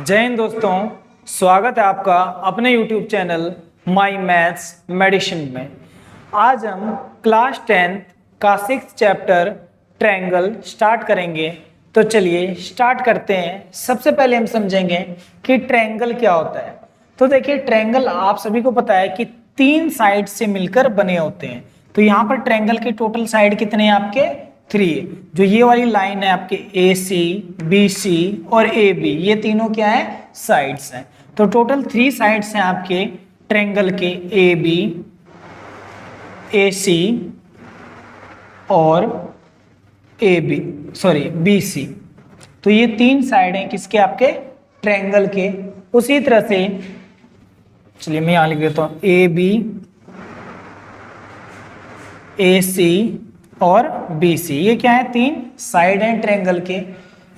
जय हिंद दोस्तों, स्वागत है आपका अपने YouTube channel my maths medicine में। आज हम क्लास 10 का 6th चैप्टर ट्रायंगल स्टार्ट करेंगे। तो चलिए स्टार्ट करते हैं। सबसे पहले हम समझेंगे कि ट्रायंगल क्या होता है। तो देखिए, ट्रायंगल आप सभी को पता है कि 3 साइड से मिलकर बने होते हैं। तो यहाँ पर ट्रायंगल के टोटल साइड कितने हैं आपके? 3। जो ये वाली लाइन है आपके AC, BC और AB, ये तीनों क्या है? साइड्स हैं। तो टोटल 3 साइड्स हैं आपके ट्रायंगल के, AB, AC और BC। तो ये 3 साइड हैं किसके? आपके ट्रायंगल के। उसी तरह से चलिए मैं यहां लिख देता हूं AB, AC और BC, ये क्या है? 3 साइड हैं ट्रायंगल के।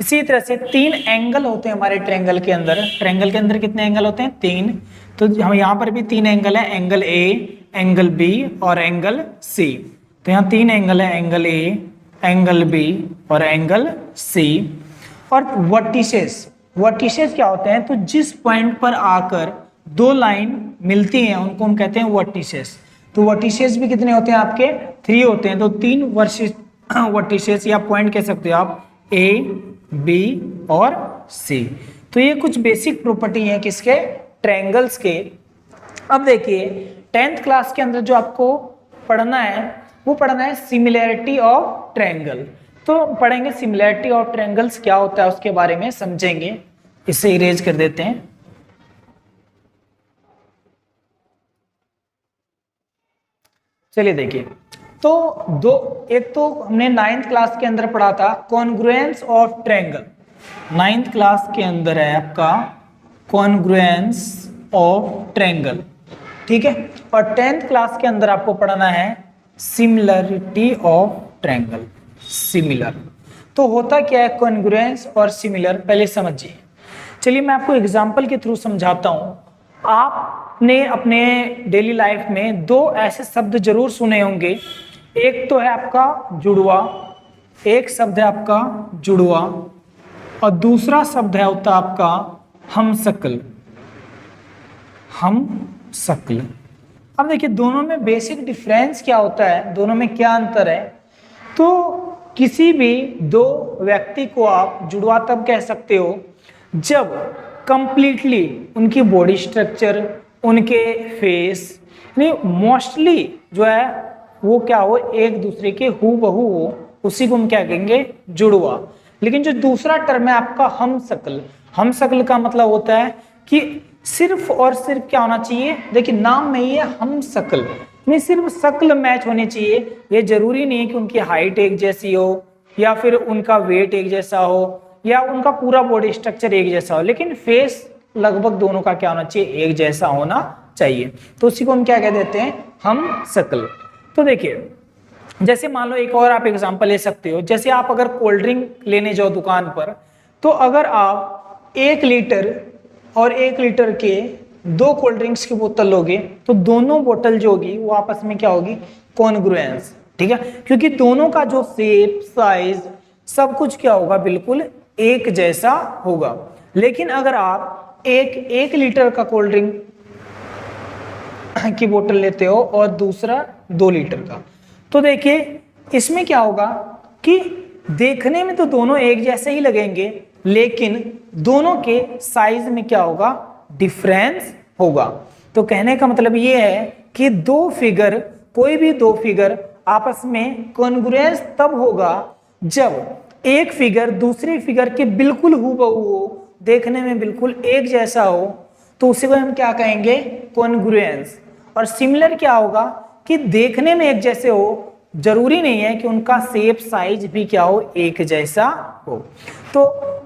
इसी तरह से 3 एंगल होते हैं हमारे ट्रायंगल के अंदर। ट्रायंगल के अंदर कितने एंगल होते हैं? 3। तो हम यहाँ पर भी 3 एंगल है, एंगल A, एंगल B और एंगल C। तो यहाँ 3 एंगल है, एंगल A, एंगल B और एंगल C। और वर्टिसेस क्या होते हैं? तो जिस पॉइंट पर आकर 2 लाइन मिलती हैं उनको हम कहते हैं वर्टिसेस। तो वर्टिसेस भी कितने होते हैं आपके? 3 होते हैं। तो 3 वर्टिसेस या पॉइंट कह सकते हो आप, A, B और C। तो ये कुछ बेसिक प्रॉपर्टी है किसके? ट्रायंगल्स के। अब देखिए 10th क्लास के अंदर जो आपको पढ़ना है वो पढ़ना है सिमिलैरिटी ऑफ ट्रायंगल। तो पढ़ेंगे सिमिलैरिटी ऑफ ट्रायंगल्स क्या होता है, उसके बारे में समझेंगे। इसे इरेज कर देते हैं। चलिए देखिए, तो एक तो हमने 9th क्लास के अंदर पढ़ा था congruence of triangle. 9th class के अंदर है आपका कॉन्ग्रुएंस ऑफ ट्रायंगल, ठीक है। और 10th क्लास के अंदर आपको पढ़ना है सिमिलरिटी ऑफ ट्रायंगल। सिमिलर तो होता क्या है कॉन्ग्रुएंस और सिमिलर, पहले समझिए। चलिए मैं आपको एग्जांपल के थ्रू समझाता हूं। आपने अपने डेली लाइफ में 2 ऐसे शब्द जरूर सुने होंगे। एक तो है आपका जुड़वा, एक शब्द है आपका जुड़वा और दूसरा शब्द है होता आपका हमशक्ल। हमशक्ल। अब देखिए दोनों में बेसिक डिफरेंस क्या होता है, दोनों में क्या अंतर है। तो किसी भी 2 व्यक्ति को आप जुड़वा तब कह सकते हो जब कंप्लीटली उनकी बॉडी स्ट्रक्चर, उनके फेस, यानी मोस्टली जो है वो क्या हो, एक दूसरे के हूबहू हो, उसी को हम क्या कहेंगे? जुड़वा। लेकिन जो दूसरा टर्म है आपका हमशक्ल, हमशक्ल का मतलब होता है कि सिर्फ और सिर्फ क्या होना चाहिए? देखिए नाम में ही है हमशक्ल, नहीं सिर्फ शक्ल मैच होनी चाहिए। ये जरूरी नहीं है कि उनकी हाइट एक जैसी हो या फिर उनका वेट एक जैसा हो या उनका पूरा बॉडी स्ट्रक्चर एक जैसा हो, लेकिन फेस लगभग दोनों का क्या होना चाहिए? एक जैसा होना चाहिए। तो उसी को हम क्या कह देते हैं? हमशक्ल। तो देखिए जैसे मान लो एक और आप एग्जांपल ले सकते हो। जैसे आप अगर कोल्ड ड्रिंक लेने जाओ दुकान पर, तो अगर आप 1 लीटर और 1 लीटर के 2 कोल्ड ड्रिंक्स की बोतल लोगे तो दोनों बोतल जो होगी वो आपस में क्या होगी? कॉन्ग्रुएंस, ठीक है। क्योंकि दोनों का जो शेप, साइज, सब कुछ क्या होगा? बिल्कुल एक जैसा होगा। लेकिन अगर आप एक लीटर का कोल्ड ड्रिंक की बोतल लेते हो और दूसरा 2 लीटर का, तो देखिए इसमें क्या होगा कि देखने में तो दोनों एक जैसे ही लगेंगे, लेकिन दोनों के साइज में क्या होगा? डिफरेंस होगा। तो कहने का मतलब ये है कि 2 फिगर, कोई भी 2 फिगर आपस में कॉन्ग्रुएंस तब होगा जब एक फिगर दूसरी फिगर के बिल्कुल हूबहू हो, देखने में बिल्कुल एक जैसा हो, तो उसी को हम क्या कहेंगे? कॉन्ग्रुएंस। और सिमिलर क्या होगा कि देखने में एक जैसे हो, जरूरी नहीं है कि उनका शेप, साइज भी क्या हो? एक जैसा हो। तो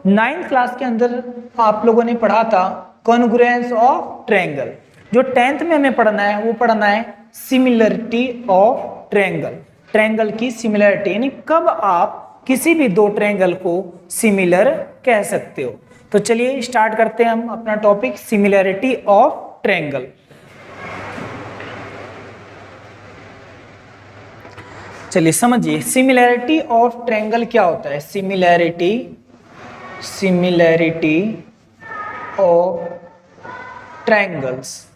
9th क्लास के अंदर आप लोगों ने पढ़ा था कॉन्ग्रुएंस ऑफ ट्रायंगल। जो 10th में हमें पढ़ना है वो पढ़ना है सिमिलरिटी ऑफ ट्रायंगल। ट्रायंगल की सिमिलरिटी, यानी कब आप किसी भी 2 ट्रायंगल को सिमिलर कह सकते हो। तो चलिए स्टार्ट करते हैं हम अपना टॉपिक सिमिलरिटी ऑफ ट्रायंगल। चलिए समझिए सिमिलैरिटी ऑफ ट्रायंगल क्या होता है। Similarity of triangles.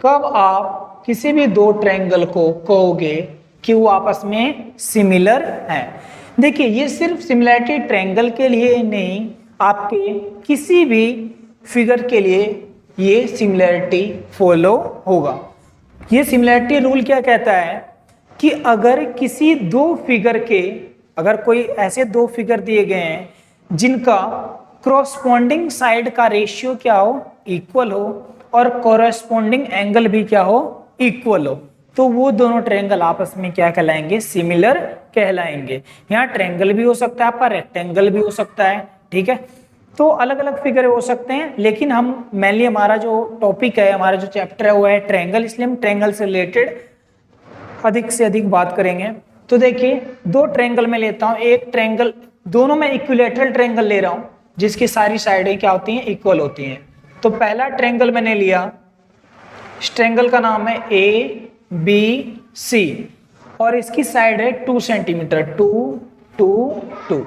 कब आप किसी भी दो ट्रायंगल को कहोगे कि वो आपस में सिमिलर हैं। देखिए ये सिर्फ सिमिलरिटी ट्रायंगल के लिए नहीं, आपके किसी भी फिगर के लिए ये सिमिलरिटी फॉलो होगा। ये सिमिलरिटी रूल क्या कहता है कि अगर किसी दो फिगर के, अगर कोई ऐसे दो फिगर दिए गए हैं जिनका कॉरस्पॉन्डिंग साइड का रेशियो क्या हो, इक्वल हो, और कॉरस्पॉन्डिंग एंगल भी क्या हो, इक्वल हो, तो वो दोनों ट्रायंगल आपस में क्या कहलाएंगे, सिमिलर कहलाएंगे। यहाँ ट्रायंगल भी हो सकता है आपका, रेक्टेंगल भी हो सकता है, ठीक है। तो अलग अलग फिगर हो सकते हैं, लेकिन हम मेनली हमारा जो टॉपिक है, हमारा जो चैप्टर है वो है ट्रायंगल, इसलिए हम ट्रायंगल से रिलेटेड अधिक से अधिक बात करेंगे। तो देखिए दो ट्रायंगल में लेता हूं, एक ट्रायंगल, दोनों में इक्विलैटरल ट्रायंगल ले रहा हूं जिसकी सारी साइडें क्या होती हैं, इक्वल होती हैं। तो पहला ट्रायंगल मैंने लिया, इस ट्रायंगल का नाम है ABC और इसकी साइड है 2 सेंटीमीटर, 2 2 2,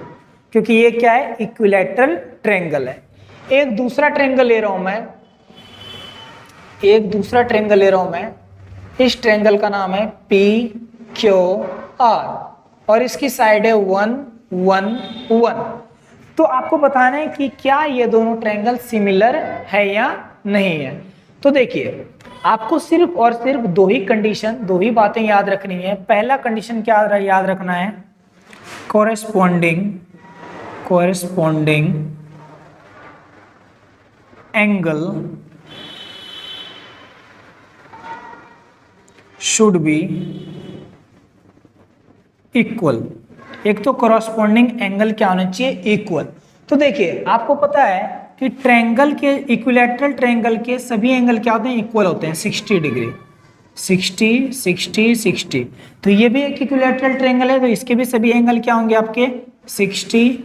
क्योंकि ये क्या है, इक्विलैटरल ट्रायंगल है। एक दूसरा ट्रायंगल ले रहा हूं मैं, इस ट्रायंगल का नाम है PQR और इसकी साइड है 1 1 1। तो आपको बताना है कि क्या ये दोनों ट्रायंगल सिमिलर है या नहीं है। तो देखिए आपको सिर्फ और सिर्फ दो ही कंडीशन, दो ही बातें याद रखनी है। पहला कंडीशन क्या याद रखना है, corresponding angle should be equal. एक तो कॉरस्पॉन्डिंग एंगल क्या होना चाहिए, इक्वल। तो देखिए आपको पता है कि ट्रायंगल के, इक्विलैटरल ट्रायंगल के सभी एंगल क्या होते हैं, इक्वल होते हैं, 60 डिग्री, 60 60 60। तो ये भी एक इक्विलैटरल ट्रायंगल है, तो इसके भी सभी एंगल क्या होंगे आपके 60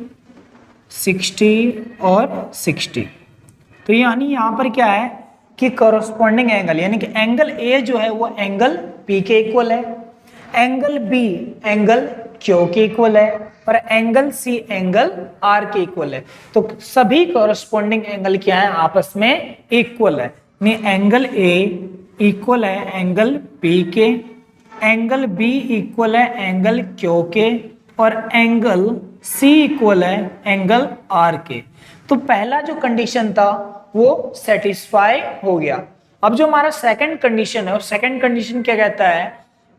60 और 60। तो यानी यहाँ पर क्या है कि कॉरस्पॉन्डिंग एंगल, यानी कि एंगल ए जो है वो एंगल पी के इक्वल है, एंगल बी एंगल क्यू के इक्वल है, और एंगल सी एंगल आर के इक्वल है। तो सभी कॉरस्पॉन्डिंग एंगल क्या है, आपस में इक्वल है। एंगल ए इक्वल है एंगल पी के, एंगल बी इक्वल है एंगल क्यू के, और एंगल सी इक्वल है एंगल आर के। तो पहला जो कंडीशन था वो सेटिस्फाई हो गया। अब जो हमारा सेकंड कंडीशन है, सेकंड कंडीशन क्या कहता है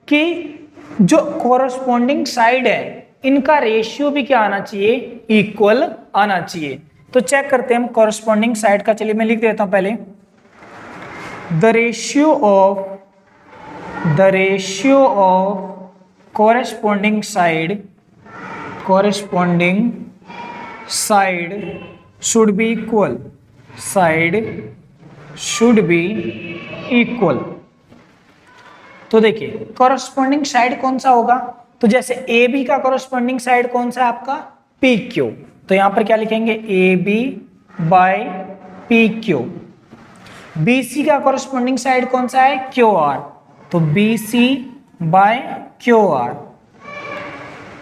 कि जो कॉरस्पॉन्डिंग साइड है इनका रेशियो भी क्या आना चाहिए, इक्वल आना चाहिए। तो चेक करते हैं हम कॉरस्पॉन्डिंग साइड का, चलिए मैं लिख देता हूं पहले, the ratio of corresponding side should be equal. तो देखिए कॉरस्पॉन्डिंग साइड कौन सा होगा, तो जैसे ए बी का कॉरस्पॉन्डिंग साइड कौन सा है आपका, पी क्यू। तो यहां पर क्या लिखेंगे, A B by P Q. B C का कॉरस्पॉन्डिंग साइड कौन सा है, क्यू आर, तो B C by Q R.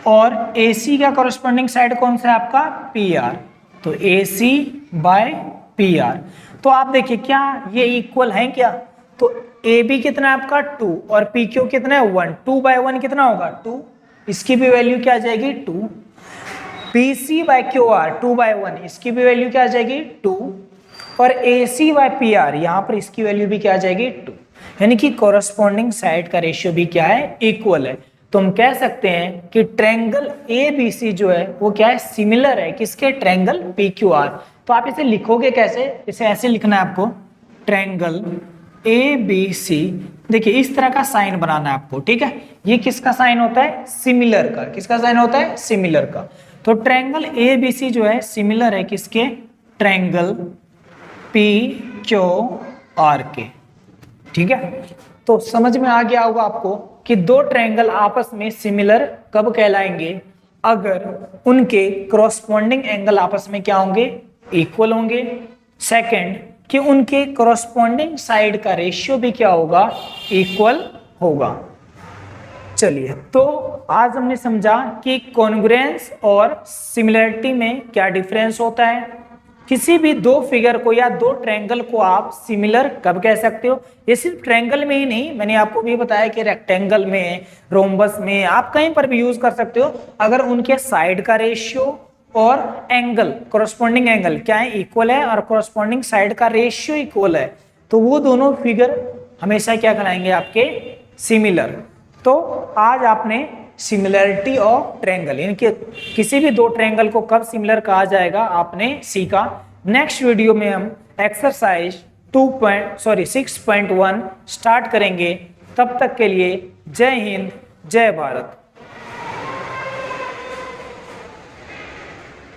और ए सी का कॉरस्पॉन्डिंग साइड कौन सा है आपका, पी आर, तो ए सी बाय पी आर। तो आप देखिए क्या ये इक्वल है क्या, तो ए बी कितना है आपका 2 और पी क्यू कितना है 1, 2 बाय 1 कितना होगा 2, इसकी भी वैल्यू क्या आ जाएगी 2। B C by Q R 2 by 1, इसकी भी वैल्यू क्या आ जाएगी 2, और A C by P R यहाँ पर इसकी वैल्यू भी क्या आ जाएगी 2। यानी कि कॉरस्पॉन्डिंग साइड का रेशियो भी क्या है, इक्वल है। तो हम कह सकते हैं कि ट्रायंगल ए बी सी जो है वो क्या है, सिमिलर है किसके, ट्रायंगल पी क्यू आर। तो आप इसे लिखोगे कैसे, इसे ऐसे लिखना है आपको, ट्रायंगल ए बी सी, देखिए इस तरह का साइन बनाना है आपको, ठीक है। ये किसका साइन होता है, सिमिलर का। किसका साइन होता है, सिमिलर का। तो ट्रायंगल ए बी सी जो है सिमिलर है किसके, ट्रायंगल पी क्यू आर के, ठीक है। तो समझ में आ गया होगा आपको कि दो ट्रायंगल आपस में सिमिलर कब कहलाएंगे, अगर उनके कॉरस्पॉन्डिंग एंगल आपस में क्या होंगे, इक्वल होंगे। सेकंड कि उनके कॉरस्पॉन्डिंग साइड का रेशियो भी क्या होगा, इक्वल होगा। चलिए तो आज हमने समझा कि कॉन्ग्रुएंस और सिमिलरिटी में क्या डिफरेंस होता है, किसी भी दो फिगर को या दो ट्रायंगल को आप सिमिलर कब कह सकते हो? ये सिर्फ ट्रायंगल में ही नहीं, मैंने आपको भी बताया कि रेक्टेंगल में, रोम्बस में, आप कहीं पर भी यूज कर सकते हो। अगर उनके साइड का रेशियो और एंगल, कोरस्पॉन्डिंग एंगल क्या है, इक्वल है, और कोरस्पॉन्डिंग साइड का रेशियो इक्वल है, तो वो दोनों फिगर हमेशा क्या कहलाएंगे आपके? सिमिलर। तो आज आपने सिमिलरिटी ऑफ ट्रायंगल, यानी कि किसी भी दो ट्रायंगल को कब सिमिलर कहा जाएगा आपने सीखा। नेक्स्ट वीडियो में हम एक्सरसाइज 6.1 स्टार्ट करेंगे। तब तक के लिए जय हिंद, जय भारत।